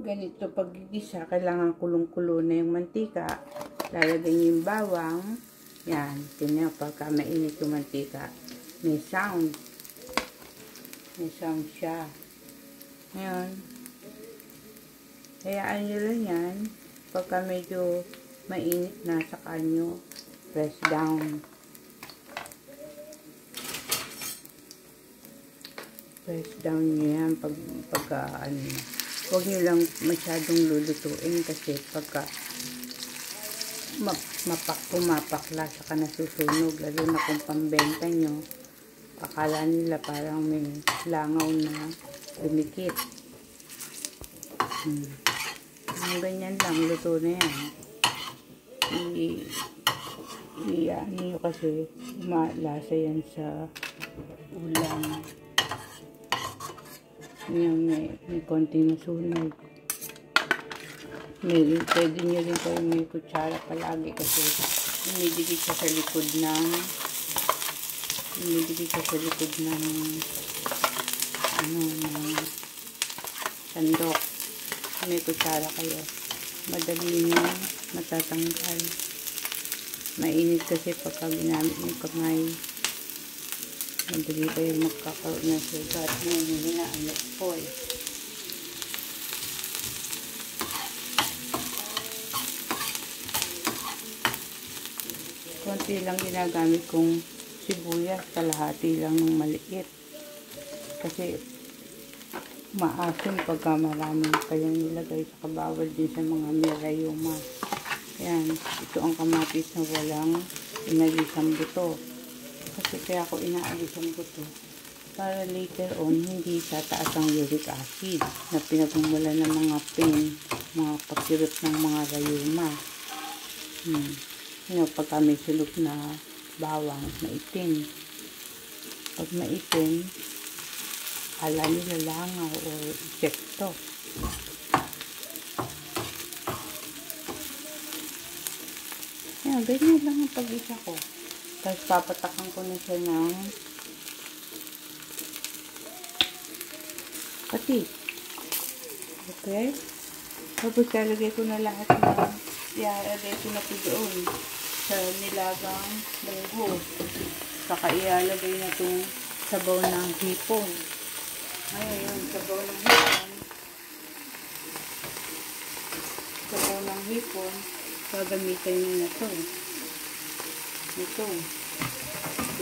Ganito paggigisa, kailangan kulong-kulo na yung mantika. Lalagay niyo yung bawang. Yan, tingnan pagka mainit yung mantika. May sound. May sound siya. Ngayon, hayaan nyo lang yan. Pagka medyo mainit na sa kanyo, press down. Press down nyo yan pagka ano. Huwag nyo lang masyadong lulutuin kasi pagka pumapakla saka nasusunog, lalo na kung pambenta nyo, akala nila parang may langaw na dumikit. Ganyan lang, luto na yan. Ano nyo kasi malasa yan sa ulam. Yan, may konting nasunog. Pwede nyo rin kayo may kutsara palagi kasi dumidikit siya sa likod ng ng sandok. May kutsara kayo, madali nyo matatanggal. Mainit kasi pagka ginamit yung kamay, madali kayo magkakaroon ng sugat. Ngayon na ang foil. Konti lang ginagamit kong sibuyas, kalahati lang ng maliit. Kasi maasim pagka maraming kayang nilagay, sa kabawal din sa mga mirayuma. Yan, ito ang kamatis na walang inalisang buto. Kasi kaya ako inaalis ang buto para later on hindi tataas ang uric acid na pinagmumula ng mga pain, mga pagkirot ng mga rayuma. Pagka may sulok na bawang, maitim. Pag maitim, akala nila langaw o insekto. Yan, ganyan lang ang pag-isa ko. Tapos papatakan ko na siya ng pati. Okay? Tapos lalagay ko na lahat ng ilalagay ko na po doon sa nilagang munggo. Saka ilalagay na itong sabaw ng hipon. Ngayon, yung sabaw ng hipon. Sabaw ng hipon, gagamitan nyo na ito. Ito.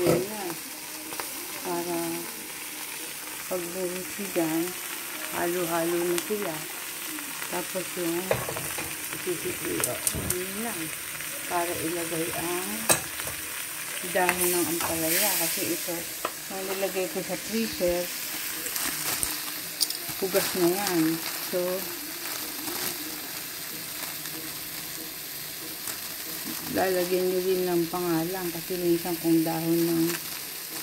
Yan. Para pagbuhos dyan, halo-halo na sila. Tapos yung isisipuyo. Yun lang. Para ilagay ang dahon ng ampalaya. Kasi ito, nung nilagay ko sa freezer, hugas na yan. So, lalagyan nyo rin ng pangalan. Kasi minsan kung dahon ng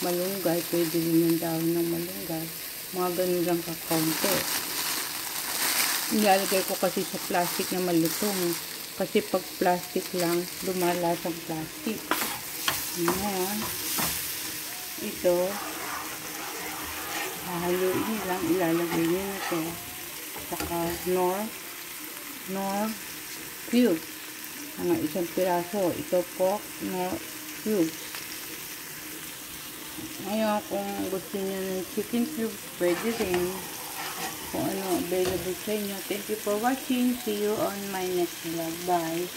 malunggay, pwede rin yung dahon ng malunggay. Mga ganun lang kakaunti. Nilalagay ko kasi sa plastic na malutong. Kasi pag plastic lang, lumalas ang plastic. Ngayon, ito, hahaluin nyo lang, ilalagay nyo ito. Saka nor cube. Ang isang piraso. Ito po, nor cube. Ngayon, kung gusto nyo ng chicken cube, pwede rin. Kung ano available sa inyo. Thank you for watching. See you on my next vlog. Bye.